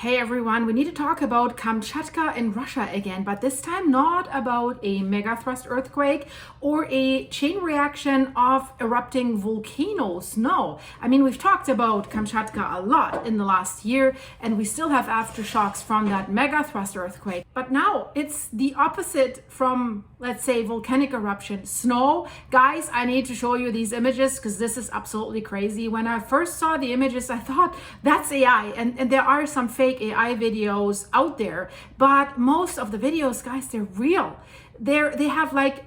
Hey everyone, we need to talk about Kamchatka in Russia again, but this time not about a megathrust earthquake or a chain reaction of erupting volcanoes. No, I mean, we've talked about Kamchatka a lot in the last year, and we still have aftershocks from that megathrust earthquake. But now it's the opposite from, let's say, volcanic eruption. Snow. Guys, I need to show you these images because this is absolutely crazy. When I first saw the images, I thought that's AI, and there are some fake AI videos out there, but most of the videos, guys, they're real. They have like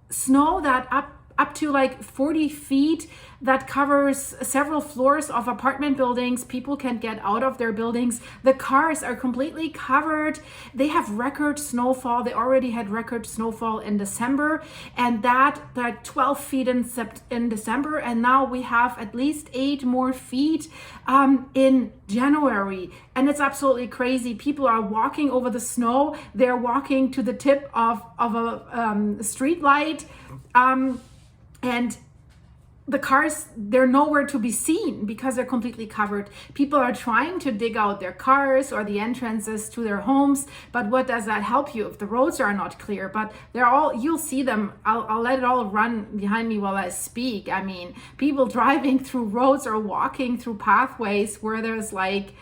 snow that up to like 40 feet that covers several floors of apartment buildings. People can't get out of their buildings. The cars are completely covered. They have record snowfall. They already had record snowfall in December, and that like 12 feet in December, and now we have at least 8 more feet in January, and it's absolutely crazy. People are walking over the snow. They're walking to the tip of a street light, and the cars, they're nowhere to be seen because they're completely covered. People are trying to dig out their cars or the entrances to their homes, but what does that help you if the roads are not clear? But they're all, you'll see them. I'll let it all run behind me while I speak. I mean, people driving through roads or walking through pathways where there's like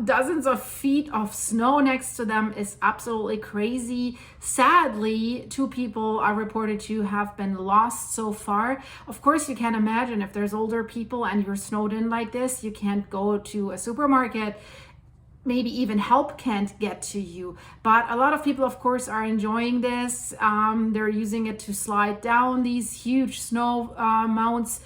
dozens of feet of snow next to them is absolutely crazy. Sadly, 2 people are reported to have been lost so far. Of course, you can imagine if there's older people and you're snowed in like this, you can't go to a supermarket. Maybe even help can't get to you. But a lot of people, of course, are enjoying this. They're using it to slide down these huge snow mounts.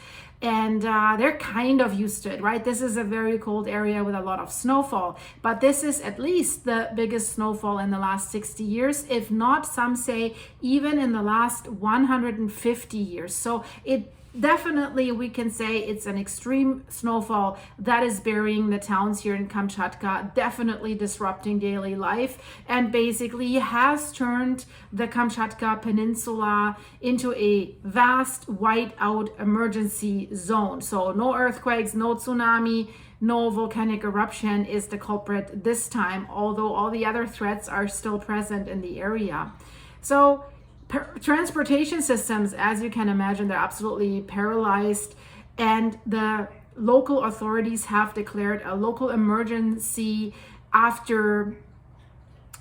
And they're kind of used to it, right? This is a very cold area with a lot of snowfall, but this is at least the biggest snowfall in the last 60 years, if not, some say, even in the last 150 years. So it definitely, we can say it's an extreme snowfall that is burying the towns here in Kamchatka, definitely disrupting daily life, and basically has turned the Kamchatka Peninsula into a vast whiteout emergency zone. So no earthquakes, no tsunami, no volcanic eruption is the culprit this time, although all the other threats are still present in the area. So transportation systems, as you can imagine, they're absolutely paralyzed, and the local authorities have declared a local emergency after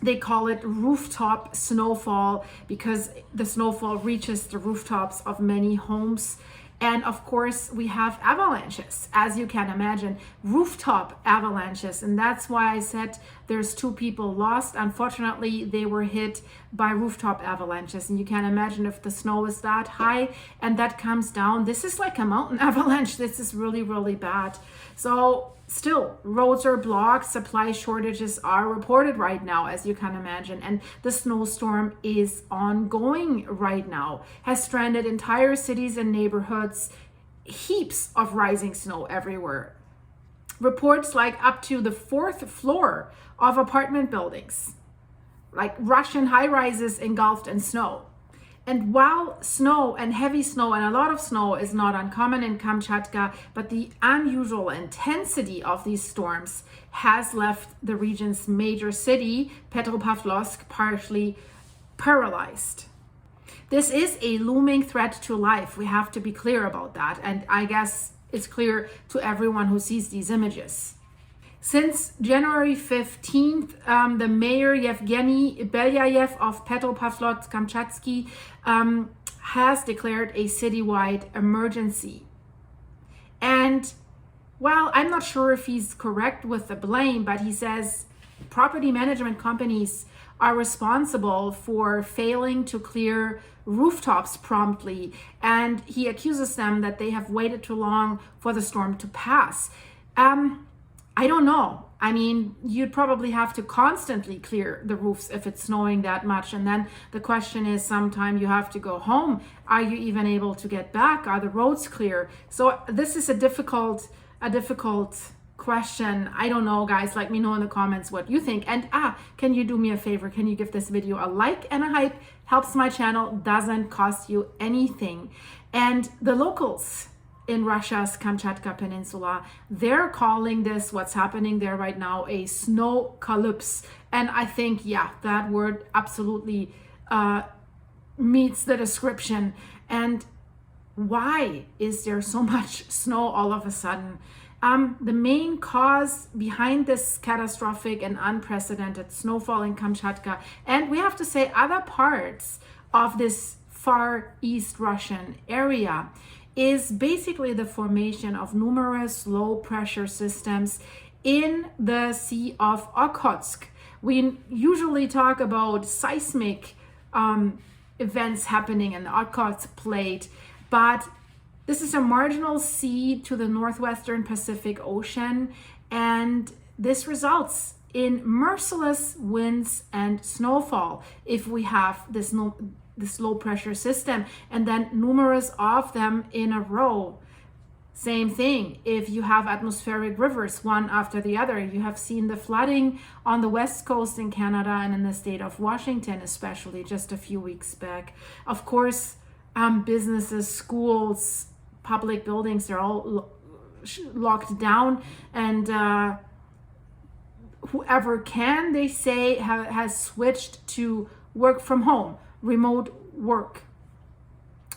they call it rooftop snowfall, because the snowfall reaches the rooftops of many homes. And of course, we have avalanches, as you can imagine, rooftop avalanches. And that's why I said there's 2 people lost. Unfortunately, they were hit by rooftop avalanches. And you can imagine if the snow is that high and that comes down, this is like a mountain avalanche. This is really, really bad. So still, roads are blocked, supply shortages are reported right now, as you can imagine, and the snowstorm is ongoing right now, has stranded entire cities and neighborhoods, heaps of rising snow everywhere. Reports like up to the 4th floor of apartment buildings, like Russian high-rises engulfed in snow. And while snow and heavy snow and a lot of snow is not uncommon in Kamchatka, but the unusual intensity of these storms has left the region's major city, Petropavlovsk, partially paralyzed. This is a looming threat to life. We have to be clear about that. And I guess it's clear to everyone who sees these images. Since January 15th, the mayor Yevgeny Belyayev of Petropavlovsk Kamchatsky has declared a citywide emergency. And well, I'm not sure if he's correct with the blame, but he says property management companies are responsible for failing to clear rooftops promptly, and he accuses them that they have waited too long for the storm to pass. I don't know. I mean, you'd probably have to constantly clear the roofs if it's snowing that much. And then the question is, sometime you have to go home. Are you even able to get back? Are the roads clear? So this is a difficult question. I don't know, guys. Let me know in the comments what you think. And can you do me a favor? Can you give this video a like and a hype? Helps my channel, doesn't cost you anything. And the locals in Russia's Kamchatka Peninsula. They're calling this, what's happening there right now, a Snowkalypse. And I think, yeah, that word absolutely meets the description. And why is there so much snow all of a sudden? The main cause behind this catastrophic and unprecedented snowfall in Kamchatka, and we have to say other parts of this far east Russian area, is basically the formation of numerous low pressure systems in the Sea of Okhotsk. We usually talk about seismic events happening in the Okhotsk plate, but this is a marginal sea to the northwestern Pacific Ocean, and this results in merciless winds and snowfall if we have this low pressure system, and then numerous of them in a row. Same thing if you have atmospheric rivers one after the other. You have seen the flooding on the west coast in Canada and in the state of Washington, especially just a few weeks back. Of course, businesses, schools, public buildings, they're all locked down, and whoever can, they say, has switched to work from home, remote work.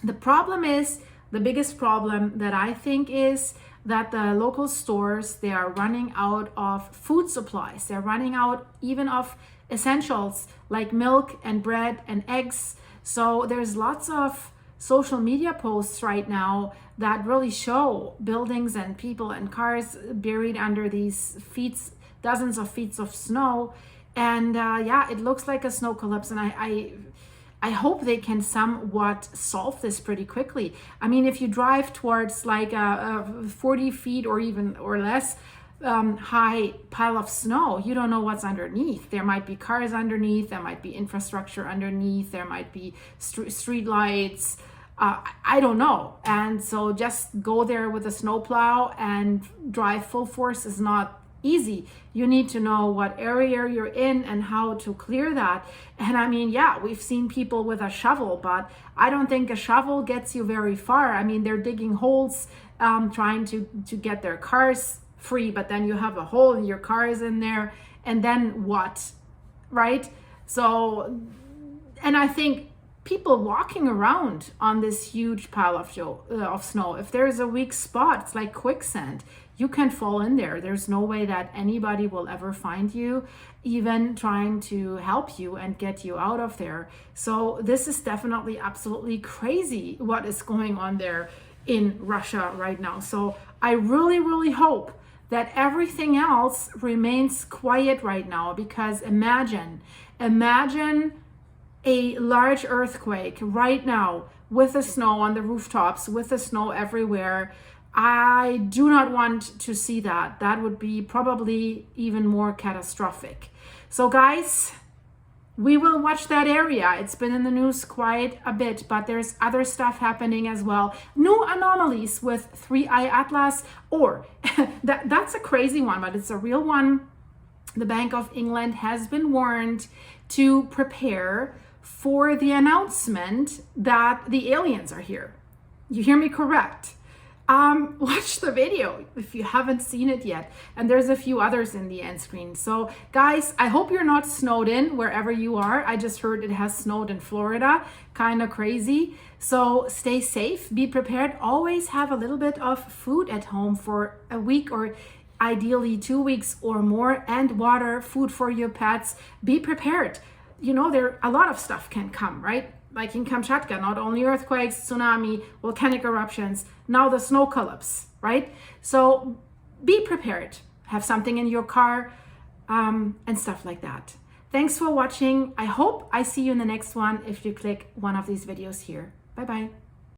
The problem is, the biggest problem that I think is that the local stores, they are running out of food supplies. They're running out even of essentials like milk and bread and eggs. So there's lots of social media posts right now that really show buildings and people and cars buried under these dozens of feet of snow. And yeah, it looks like a snowkalypse, and I hope they can somewhat solve this pretty quickly. I mean, if you drive towards like a 40 feet or less high pile of snow, you don't know what's underneath. There might be cars underneath, there might be infrastructure underneath, there might be street lights. I don't know. And so just go there with a snowplow and drive full force is not easy. You need to know what area you're in and how to clear that. And I mean, yeah, we've seen people with a shovel, but I don't think a shovel gets you very far. I mean, they're digging holes, trying to get their cars free, but then you have a hole and your car is in there, and then what, right? So, and I think people walking around on this huge pile of snow, if there's a weak spot, it's like quicksand. You can fall in there. There's no way that anybody will ever find you, even trying to help you and get you out of there. So this is definitely absolutely crazy what is going on there in Russia right now. So I really, really hope that everything else remains quiet right now, because imagine a large earthquake right now with the snow on the rooftops, with the snow everywhere. I do not want to see that. That would be probably even more catastrophic. So guys, we will watch that area. It's been in the news quite a bit, but there's other stuff happening as well. New anomalies with 3i Atlas, or that's a crazy one, but it's a real one. The Bank of England has been warned to prepare for the announcement that the aliens are here. You hear me correct? Watch the video if you haven't seen it yet, and there's a few others in the end screen. So guys, I hope you're not snowed in wherever you are. I just heard it has snowed in Florida, kind of crazy. So stay safe, be prepared, always have a little bit of food at home for a week or ideally 2 weeks or more, and water, food for your pets. Be prepared. You know, there a lot of stuff can come, right? Like in Kamchatka, not only earthquakes, tsunami, volcanic eruptions, now the snowkalypse, right? So be prepared. Have something in your car and stuff like that. Thanks for watching. I hope I see you in the next one if you click one of these videos here. Bye-bye.